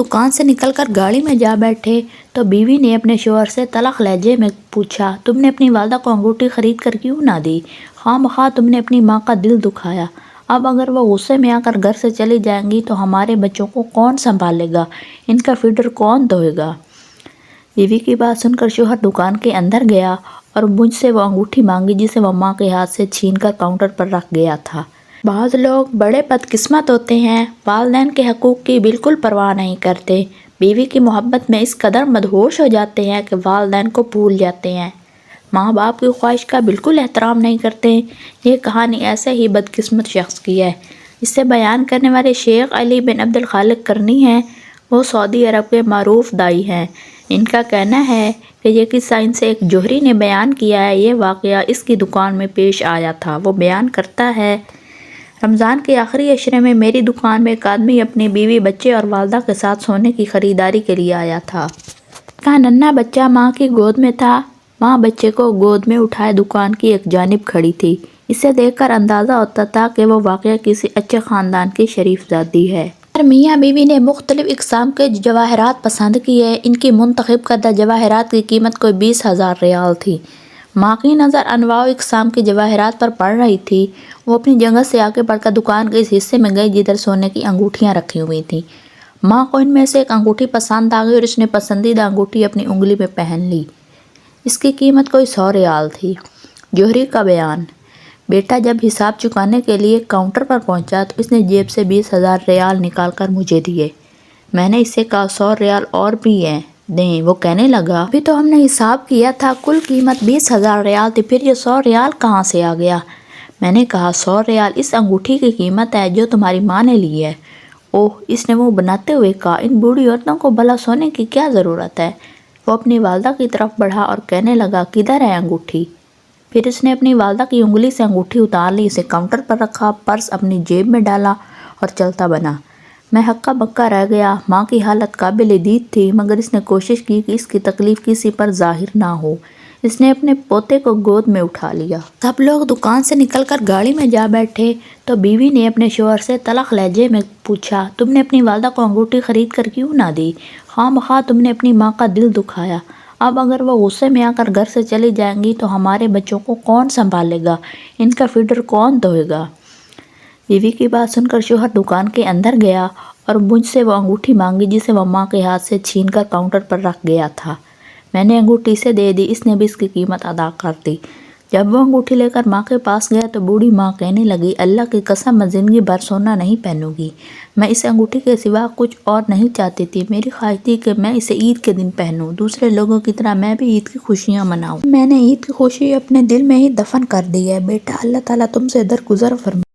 دکان سے نکل کر گاڑی میں جا بیٹھے تو بیوی نے اپنے شوہر سے تلخ لہجے میں پوچھا، تم نے اپنی والدہ کو انگوٹھی خرید کر کیوں نہ دی؟ خواہ مخواہ تم نے اپنی ماں کا دل دکھایا۔ اب اگر وہ غصے میں آ کر گھر سے چلی جائیں گی تو ہمارے بچوں کو کون سنبھالے گا؟ ان کا فیڈر کون دھوئے گا؟ بیوی کی بات سن کر شوہر دکان کے اندر گیا اور مجھ سے وہ انگوٹھی مانگی جسے وہ ماں کے ہاتھ سے چھین کر کاؤنٹر پر رکھ گیا تھا۔ بعض لوگ بڑے بدقسمت ہوتے ہیں، والدین کے حقوق کی بالکل پرواہ نہیں کرتے، بیوی کی محبت میں اس قدر مدہوش ہو جاتے ہیں کہ والدین کو بھول جاتے ہیں، ماں باپ کی خواہش کا بالکل احترام نہیں کرتے۔ یہ کہانی ایسے ہی بدقسمت شخص کی ہے۔ اسے بیان کرنے والے شیخ علی بن عبد الخالق کرنی ہیں۔ وہ سعودی عرب کے معروف داعی ہیں۔ ان کا کہنا ہے کہ یہ قصہ ان سے ایک جوہری نے بیان کیا ہے۔ یہ واقعہ اس کی دکان میں پیش آیا تھا۔ وہ بیان کرتا ہے، رمضان کے آخری عشرے میں میری دکان میں ایک آدمی اپنی بیوی، بچے اور والدہ کے ساتھ سونے کی خریداری کے لیے آیا تھا۔ اس کا ننھا بچہ ماں کی گود میں تھا۔ ماں بچے کو گود میں اٹھائے دکان کی ایک جانب کھڑی تھی۔ اسے دیکھ کر اندازہ ہوتا تھا کہ وہ واقعہ کسی اچھے خاندان کی شریف زادی ہے۔ میاں بیوی نے مختلف اقسام کے جواہرات پسند کیے۔ ان کی منتخب کردہ جواہرات کی قیمت کوئی 20,000 ریال تھی۔ ماں کی نظر انواع اقسام کے جواہرات پر پڑ رہی تھی۔ وہ اپنی جگہ سے آگے بڑھ کر دکان کے اس حصے میں گئی جدھر سونے کی انگوٹھیاں رکھی ہوئی تھیں۔ ماں کو ان میں سے ایک انگوٹھی پسند آ گئی اور اس نے پسندیدہ انگوٹھی اپنی انگلی میں پہن لی۔ اس کی قیمت کوئی 100 ریال تھی۔ جوہری کا بیان، بیٹا جب حساب چکانے کے لیے کاؤنٹر پر پہنچا تو اس نے جیب سے 20,000 ریال نکال کر مجھے دیے۔ میں نے اس سے کہا 100 ریال اور بھی ہیں، دیں۔ وہ کہنے لگا، ابھی تو ہم نے حساب کیا تھا، کل قیمت 20,000 ریال تھی، پھر یہ 100 ریال کہاں سے آ گیا؟ میں نے کہا 100 ریال اس انگوٹھی کی قیمت ہے جو تمہاری ماں نے لی ہے۔ اوہ، اس نے منہ بناتے ہوئے کہا، ان بوڑھی عورتوں کو بھلا سونے کی کیا ضرورت ہے؟ وہ اپنی والدہ کی طرف بڑھا اور کہنے لگا، کدھر ہے انگوٹھی؟ پھر اس نے اپنی والدہ کی انگلی سے انگوٹھی اتار لی، اسے کاؤنٹر پر رکھا، پرس اپنی جیب میں ڈالا اور چلتا بنا۔ میں ہکا بکا رہ گیا۔ ماں کی حالت قابل دید تھی، مگر اس نے کوشش کی کہ اس کی تکلیف کسی پر ظاہر نہ ہو۔ اس نے اپنے پوتے کو گود میں اٹھا لیا۔ سب لوگ دکان سے نکل کر گاڑی میں جا بیٹھے تو بیوی نے اپنے شوہر سے تلخ لہجے میں پوچھا، تم نے اپنی والدہ کو انگوٹھی خرید کر کیوں نہ دی؟ خواہ مخواہ تم نے اپنی ماں کا دل دکھایا۔ اب اگر وہ غصے میں آ کر گھر سے چلی جائیں گی تو ہمارے بچوں کو کون سنبھالے گا؟ ان کا فیڈر کون دھوئے گا؟ بیوی کی بات سن کر شوہر دکان کے اندر گیا اور مجھ سے وہ انگوٹھی مانگی جسے وہ ماں کے ہاتھ سے چھین کر کاؤنٹر پر رکھ گیا تھا۔ میں نے انگوٹھی اسے دے دی۔ اس نے بھی اس کی قیمت ادا کر دی۔ جب وہ انگوٹھی لے کر ماں کے پاس گیا تو بوڑھی ماں کہنے لگی، اللہ کی قسم میں زندگی بھر سونا نہیں پہنوں گی۔ میں اس انگوٹھی کے سوا کچھ اور نہیں چاہتی تھی۔ میری خواہش تھی کہ میں اسے عید کے دن پہنوں، دوسرے لوگوں کی طرح میں بھی عید کی خوشیاں مناؤں۔ میں نے عید کی خوشی اپنے دل میں ہی دفن کر دی ہے۔ بیٹا، اللہ تعالیٰ تم سے درگزر فرمائے۔